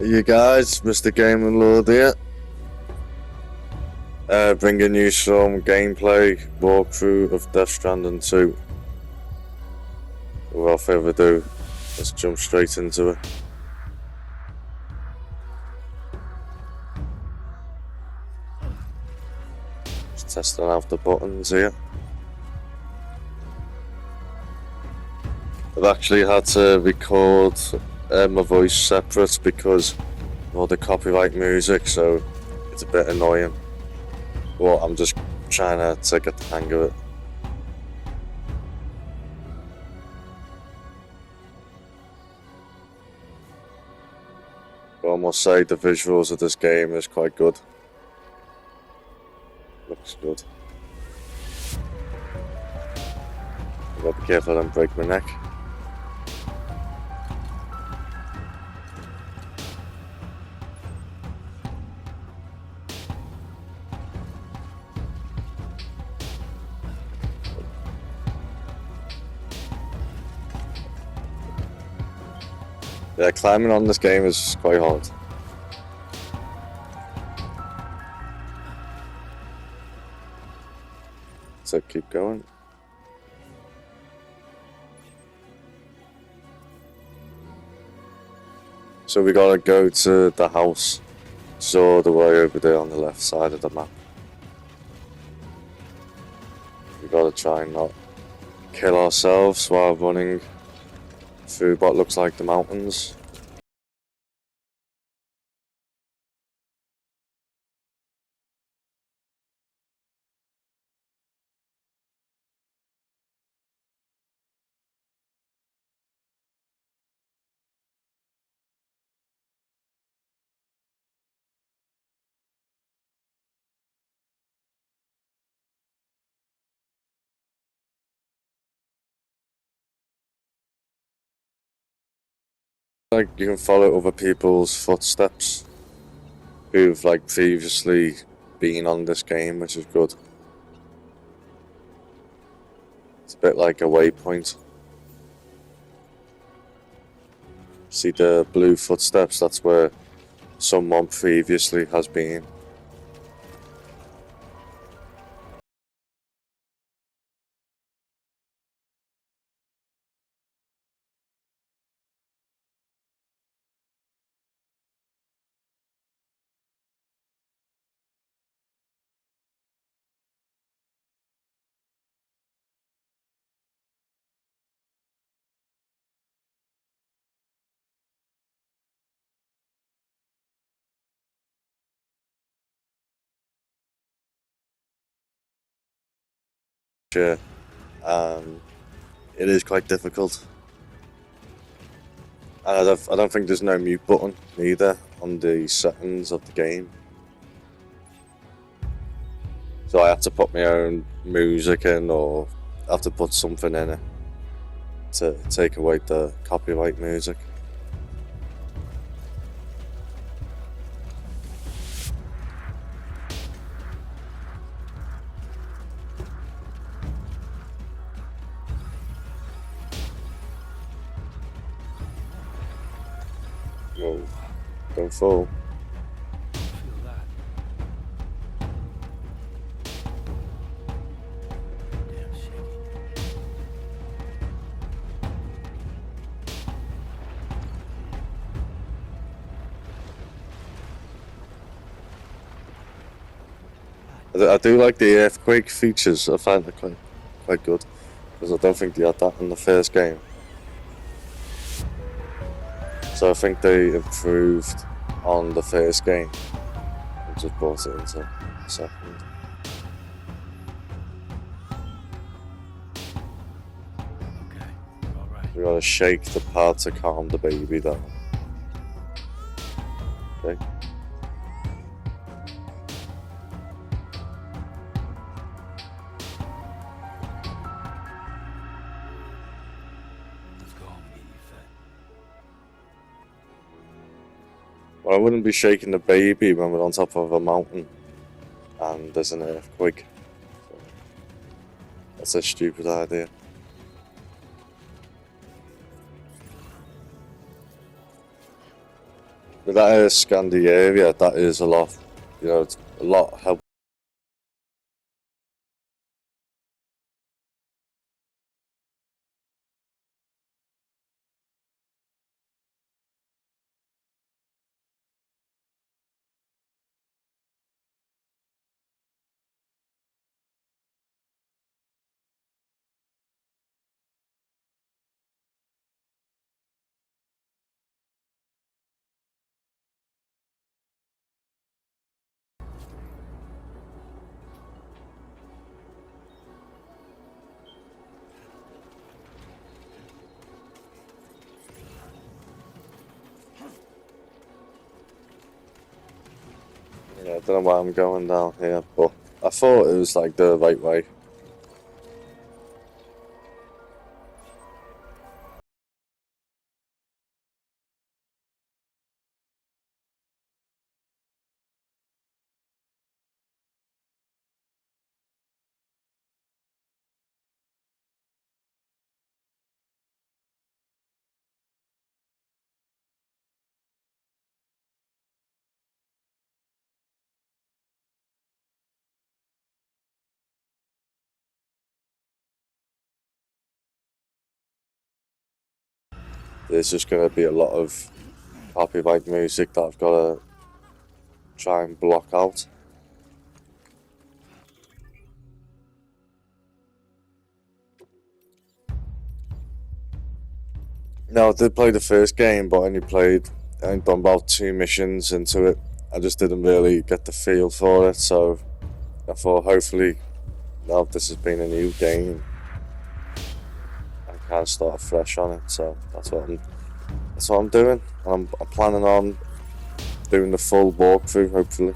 You guys, Mr. Game and Lord here. Bringing you some gameplay walkthrough of Death Stranding 2. Without further ado, let's jump straight into it. Just testing out the buttons here. I've actually had to record my voice separate because of all the copyright music, so it's a bit annoying. But I'm just trying to get the hang of it. But I must say the visuals of this game is quite good. Looks good. I've got to be careful I don't break my neck. Yeah, climbing on this game is quite hard. So keep going. So we gotta go to the house. It's all the way over there on the left side of the map. We gotta try and not kill ourselves while running through what looks like the mountains. Like you can follow other people's footsteps who've like previously been on this game, which is good. It's a bit like a waypoint. See the blue footsteps? That's where someone previously has been. Sure. It is quite difficult. And I don't think there's no mute button either on the settings of the game. So I have to put my own music in, or I have to put something in it to take away the copyright music. Whoa, don't fall. I do like the earthquake features. I find it quite good, because I don't think they had that in the first game. So I think they improved on the first game and just brought it into the second. Okay, all right. We gotta shake the pad to calm the baby down. Okay. Let's go home and get you fed. Well, I wouldn't be shaking the baby when we're on top of a mountain and there's an earthquake. So that's a stupid idea. But that is Scandinavia. That is a lot. You know, it's a lot help. Yeah, I don't know why I'm going down here, but I thought it was like the right way. There's just going to be a lot of copyright music that I've got to try and block out. No, I did play the first game, but I only done about 2 missions into it. I just didn't really get the feel for it, so I thought hopefully now this has been a new game, I can start fresh on it. So that's what I'm doing. I'm planning on doing the full walkthrough, hopefully.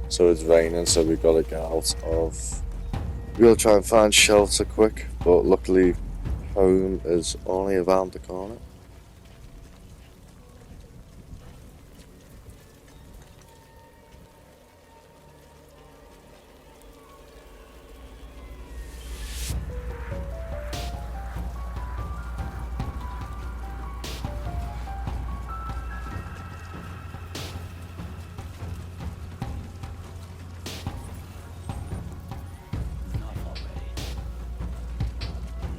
So it's raining, so we gotta get out of. We'll try and find shelter quick, but luckily, home is only around the corner.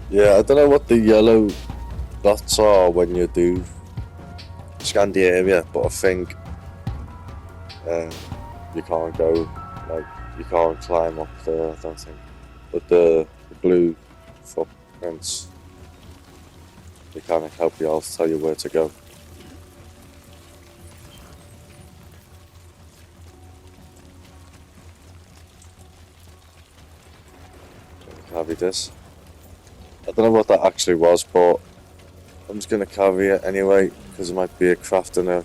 Yeah, I don't know what the yellow dots are when you do Scandinavia, but I think uh, you can't go, like, you can't climb up there, I don't think. But the blue footprints, they kind of help you out, tell you where to go. Carry this. I don't know what that actually was, but I'm just gonna carry it anyway, because it might be a craft in it.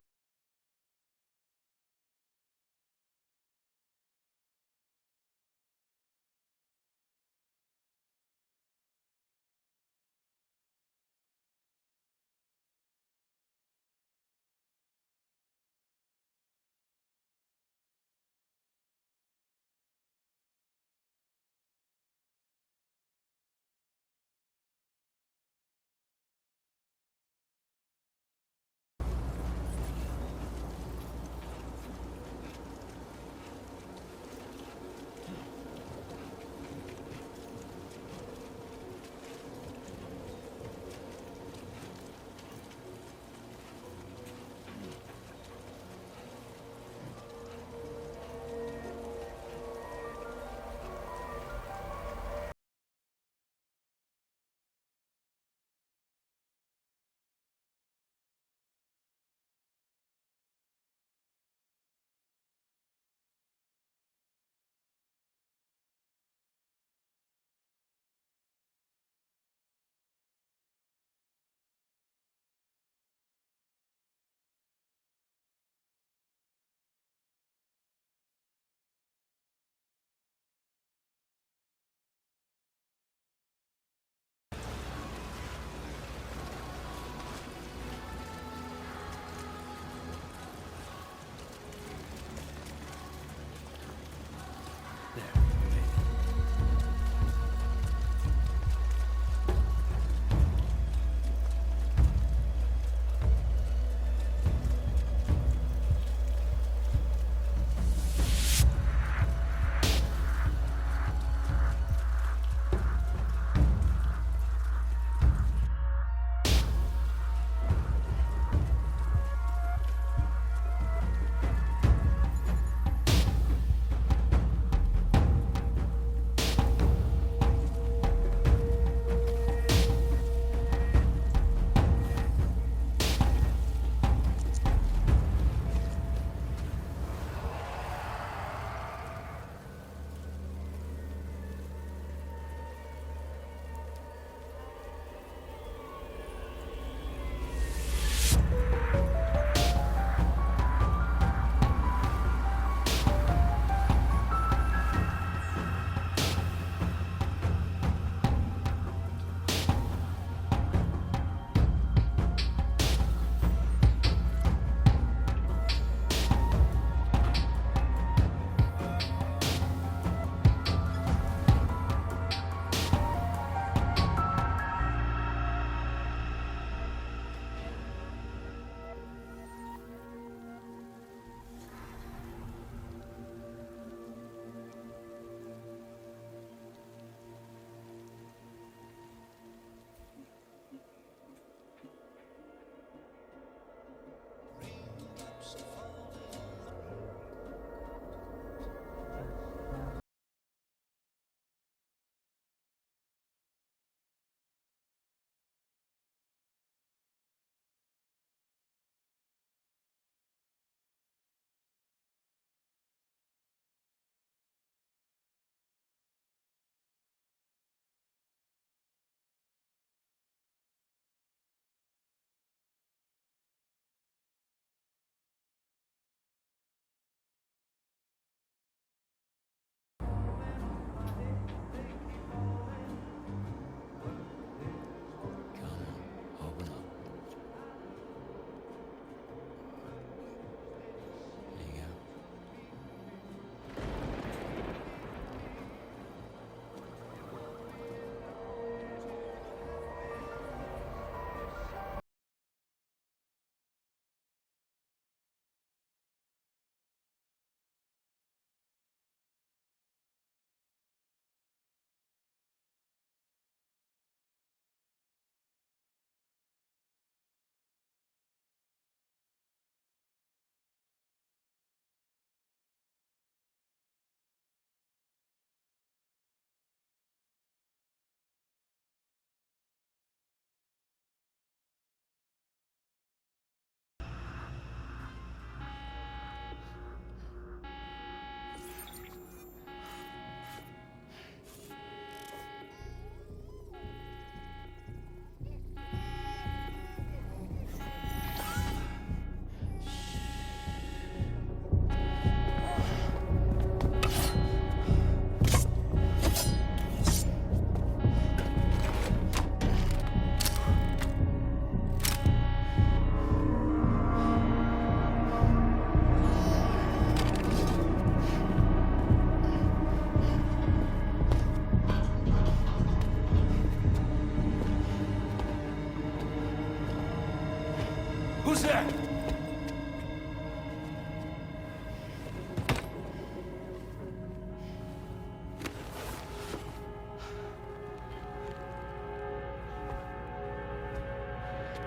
Sir!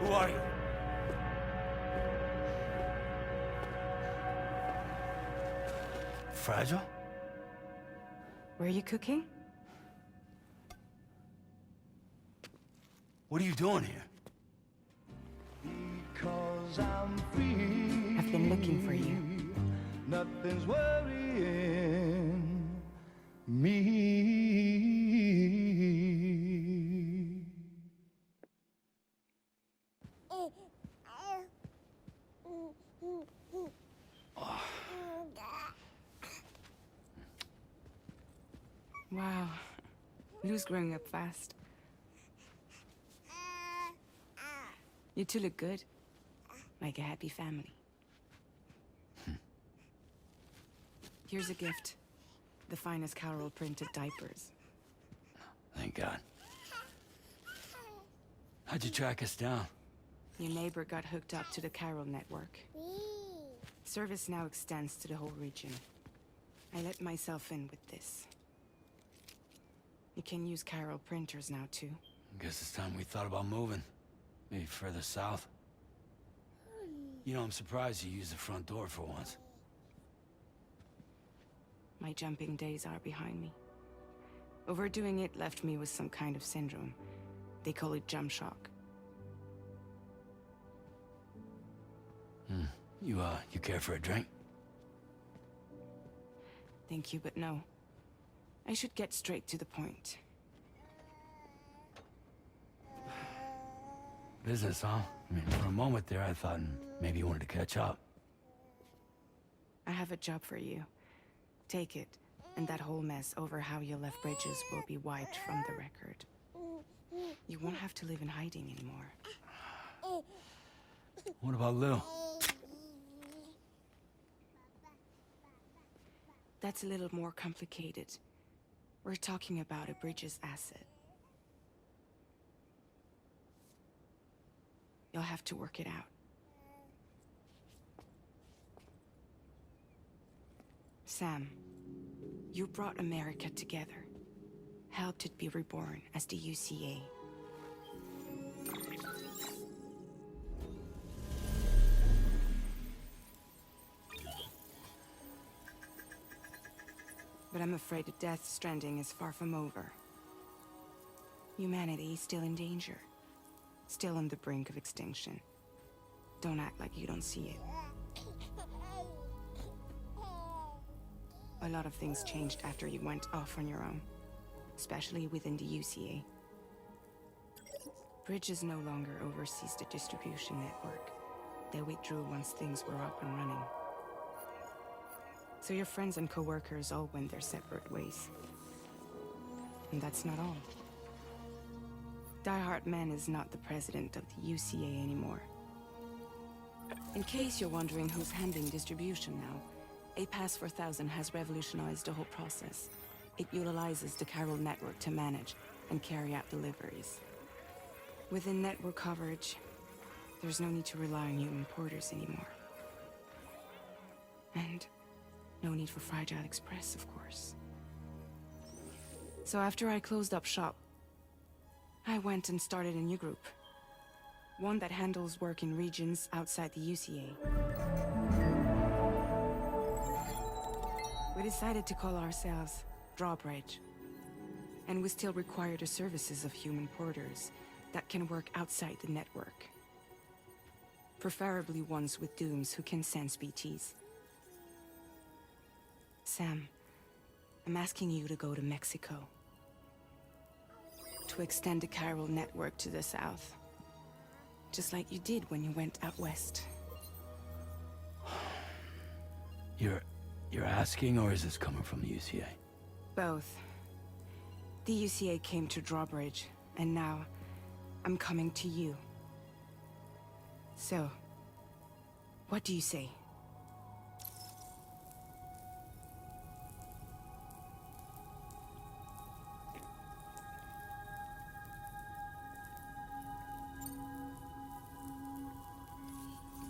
Who are you? Fragile? Were you cooking? What are you doing here? Because I'm free. I've been looking for you. Nothing's worrying me. Wow. Lou's growing up fast. You two look good. Like a happy family. Here's a gift. The finest Carol printed diapers. Thank God. How'd you track us down? Your neighbor got hooked up to the Carol network. Service now extends to the whole region. I let myself in with this. You can use Carol printers now too. Guess it's time we thought about moving. Maybe further south. You know, I'm surprised you used the front door for once. My jumping days are behind me. Overdoing it left me with some kind of syndrome. They call it jump shock. You care for a drink? Thank you, but no. I should get straight to the point. Business, huh? I mean, for a moment there, I thought maybe you wanted to catch up. I have a job for you. Take it, and that whole mess over how you left Bridges will be wiped from the record. You won't have to live in hiding anymore. What about Lou? That's a little more complicated. We're talking about a Bridges asset. You'll have to work it out. Sam, you brought America together. Helped it be reborn as the UCA. But I'm afraid that Death Stranding is far from over. Humanity is still in danger. Still on the brink of extinction. Don't act like you don't see it. A lot of things changed after you went off on your own. Especially within the UCA. Bridges no longer oversees the distribution network. They withdrew once things were up and running. So your friends and co-workers all went their separate ways. And that's not all. Die Hard Man is not the president of the UCA anymore. In case you're wondering who's handling distribution now, A Pass 4000 has revolutionized the whole process. It utilizes the Carol network to manage and carry out deliveries. Within network coverage, there's no need to rely on human porters anymore. And no need for Fragile Express, of course. So after I closed up shop, I went and started a new group. One that handles work in regions outside the UCA. We decided to call ourselves Drawbridge. And we still require the services of human porters that can work outside the network. Preferably ones with dooms who can sense BTs. Sam, I'm asking you to go to Mexico. To extend the Carol network to the south. Just like you did when you went out west. You're asking, or is this coming from the UCA? Both. The UCA came to Drawbridge, and now I'm coming to you. So, what do you say?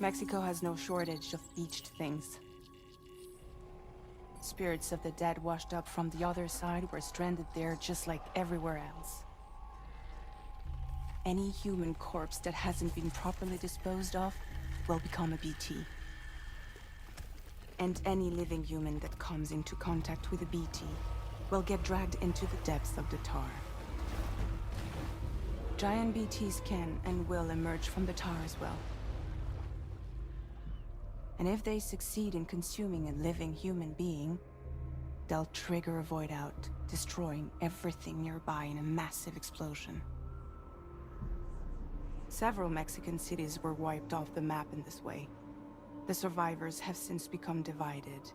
Mexico has no shortage of beached things. Spirits of the dead washed up from the other side were stranded there just like everywhere else. Any human corpse that hasn't been properly disposed of will become a BT. And any living human that comes into contact with a BT will get dragged into the depths of the tar. Giant BTs can and will emerge from the tar as well. And if they succeed in consuming a living human being, they'll trigger a void out, destroying everything nearby in a massive explosion. Several Mexican cities were wiped off the map in this way. The survivors have since become divided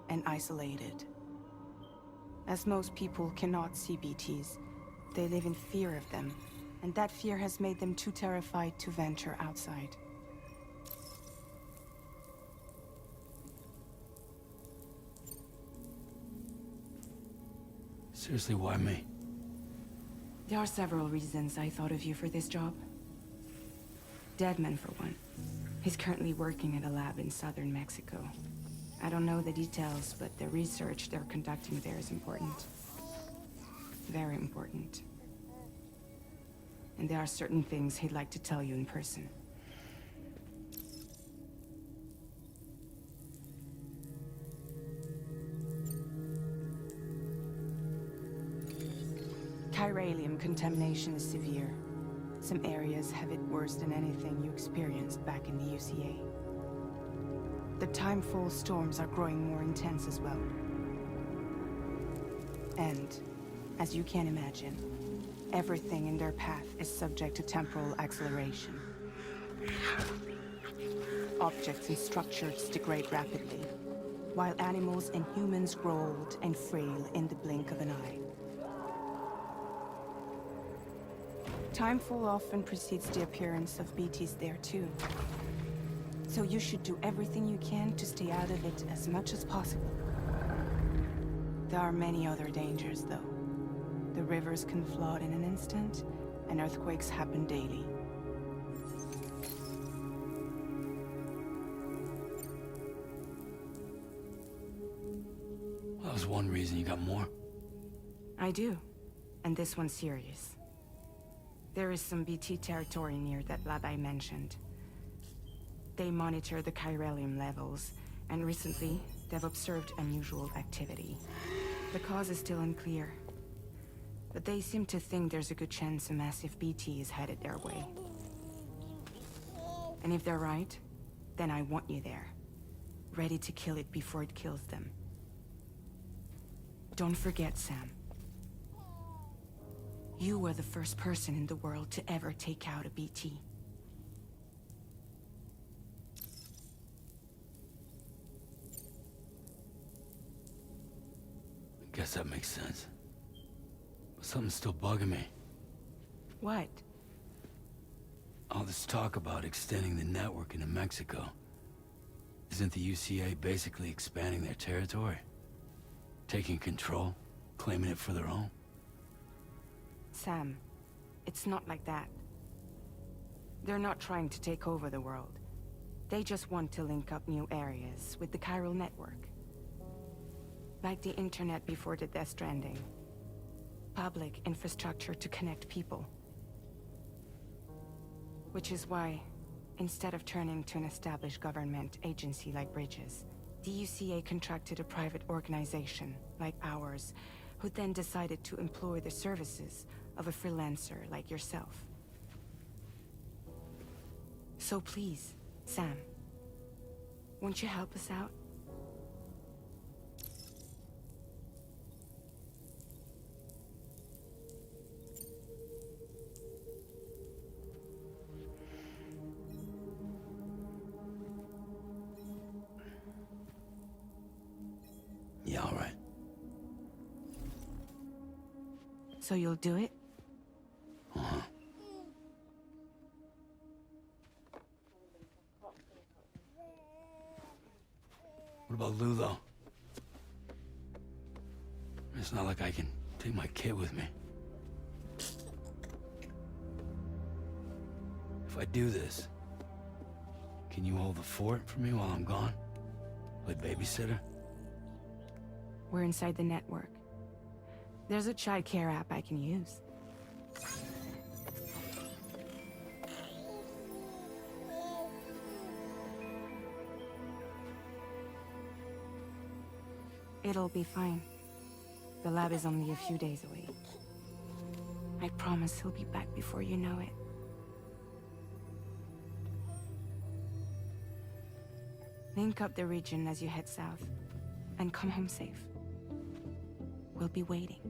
and isolated. As most people cannot see BTs, they live in fear of them, and that fear has made them too terrified to venture outside. Seriously, why me? There are several reasons I thought of you for this job. Deadman, for one. He's currently working at a lab in southern Mexico. I don't know the details, but the research they're conducting there is important. Very important. And there are certain things he'd like to tell you in person. Chiralium contamination is severe. Some areas have it worse than anything you experienced back in the UCA. The timefall storms are growing more intense as well. And, as you can imagine, everything in their path is subject to temporal acceleration. Objects and structures degrade rapidly, while animals and humans grow old and frail in the blink of an eye. Timefall often precedes the appearance of BTs there too. So you should do everything you can to stay out of it as much as possible. There are many other dangers though. The rivers can flood in an instant, and earthquakes happen daily. Well, that was one reason. You got more? I do, and this one's serious. There is some BT territory near that lab I mentioned. They monitor the chiralium levels, and recently, they've observed unusual activity. The cause is still unclear, but they seem to think there's a good chance a massive BT is headed their way. And if they're right, then I want you there, ready to kill it before it kills them. Don't forget, Sam. You were the first person in the world to ever take out a BT. I guess that makes sense. But something's still bugging me. What? All this talk about extending the network into Mexico. Isn't the UCA basically expanding their territory? Taking control? Claiming it for their own? Sam, it's not like that. They're not trying to take over the world. They just want to link up new areas with the chiral network. Like the internet before the Death Stranding. Public infrastructure to connect people. Which is why, instead of turning to an established government agency like Bridges, the UCA contracted a private organization, like ours, who then decided to employ the services of a freelancer like yourself. So please, Sam, won't you help us out? Yeah, all right. So you'll do it? Uh-huh. What about Lou, though? It's not like I can take my kid with me. If I do this, Can you hold the fort for me while I'm gone? Play babysitter? We're inside the network. There's a child care app I can use. It'll be fine. The lab is only a few days away. I promise he'll be back before you know it. Link up the region as you head south, and come home safe. We'll be waiting.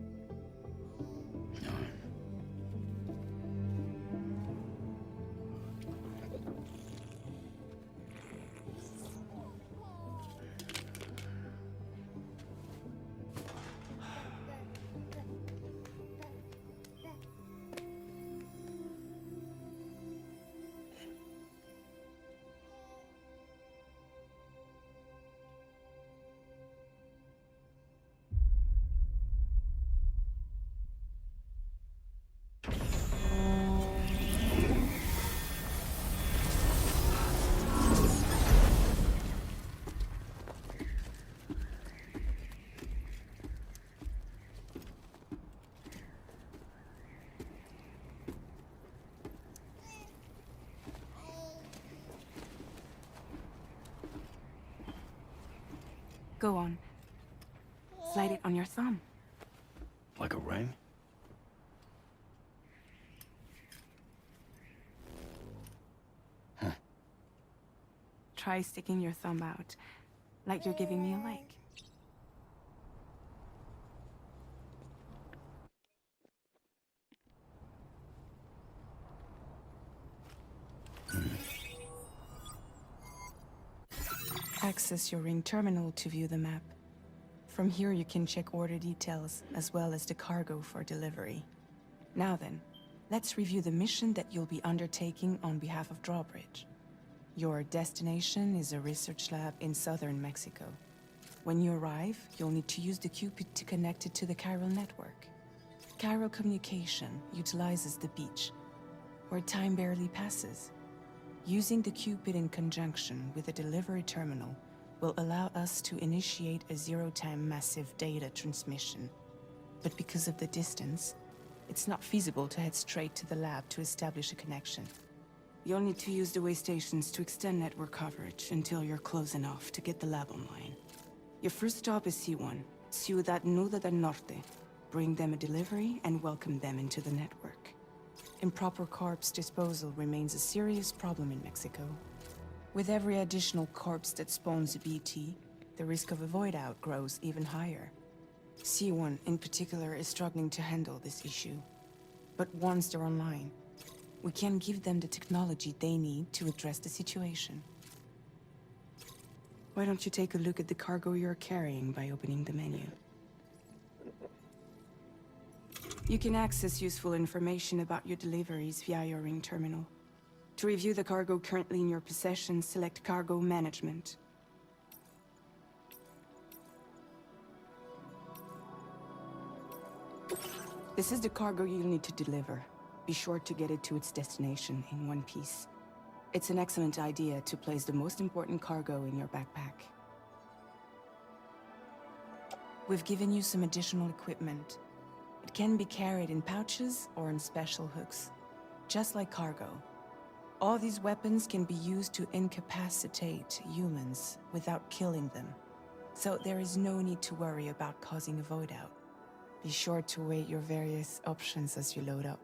Go on. Slide it on your thumb. Like a ring? Try sticking your thumb out, like you're giving me a like. Access your ring terminal to view the map. From here you can check order details, as well as the cargo for delivery. Now then, let's review the mission that you'll be undertaking on behalf of Drawbridge. Your destination is a research lab in southern Mexico. When you arrive, you'll need to use the Cupid to connect it to the chiral network. Chiral communication utilizes the beach, where time barely passes. Using the Cupid in conjunction with a delivery terminal will allow us to initiate a zero-time massive data transmission. But because of the distance, it's not feasible to head straight to the lab to establish a connection. You'll need to use the way stations to extend network coverage until you're close enough to get the lab online. Your first stop is C1, Ciudad Nuda del Norte. Bring them a delivery and welcome them into the network. Improper corpse disposal remains a serious problem in Mexico. With every additional corpse that spawns a BT, the risk of a void out grows even higher. C1 in particular is struggling to handle this issue. But once they're online, we can give them the technology they need to address the situation. Why don't you take a look at the cargo you're carrying by opening the menu? You can access useful information about your deliveries via your ring terminal. To review the cargo currently in your possession, select Cargo Management. This is the cargo you'll need to deliver. Be sure to get it to its destination in one piece. It's an excellent idea to place the most important cargo in your backpack. We've given you some additional equipment. It can be carried in pouches or in special hooks, just like cargo. All these weapons can be used to incapacitate humans without killing them. So there is no need to worry about causing a void out. Be sure to weigh your various options as you load up.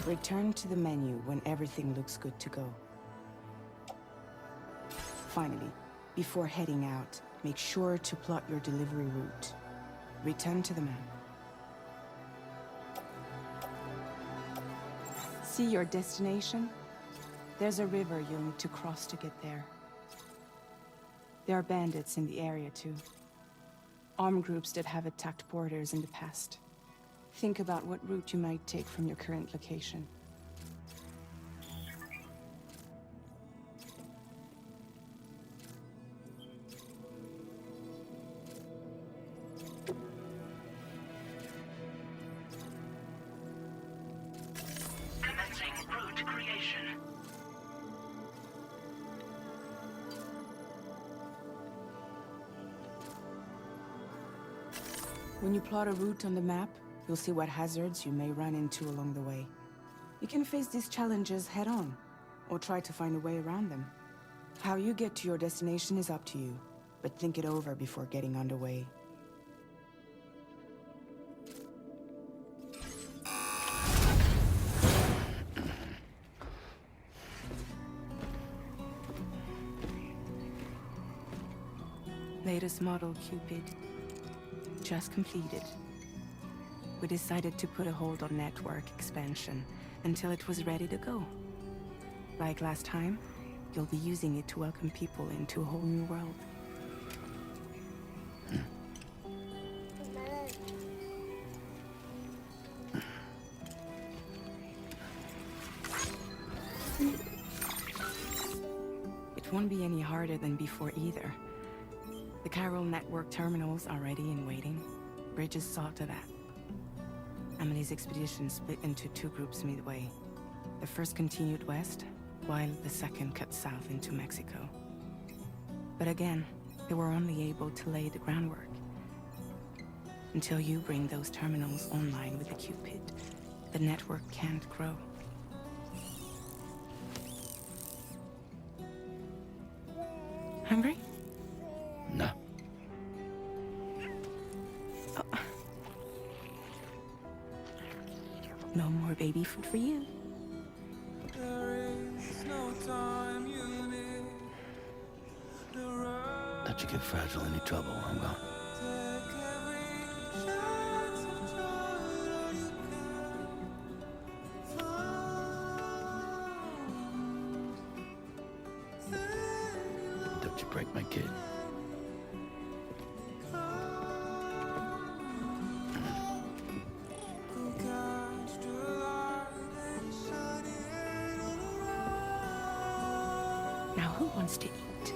Return to the menu when everything looks good to go. Finally, before heading out, make sure to plot your delivery route. Return to the map. See your destination? There's a river you'll need to cross to get there. There are bandits in the area too. Armed groups that have attacked borders in the past. Think about what route you might take from your current location. Commencing route creation. When you plot a route on the map, you'll see what hazards you may run into along the way. You can face these challenges head-on, or try to find a way around them. How you get to your destination is up to you, but think it over before getting underway. Latest model Cupid. Just completed. We decided to put a hold on network expansion until it was ready to go. Like last time, you'll be using it to welcome people into a whole new world. It won't be any harder than before either. The chiral network terminals are ready and waiting. Bridges saw to that. Emily's expedition split into two groups midway. The first continued west, while the second cut south into Mexico. But again, they were only able to lay the groundwork. Until you bring those terminals online with the Cupid, the network can't grow. Hungry? No. No more baby food for you. Let you get fragile any trouble, I'm gone. Don't you break my kid. Now who wants to eat?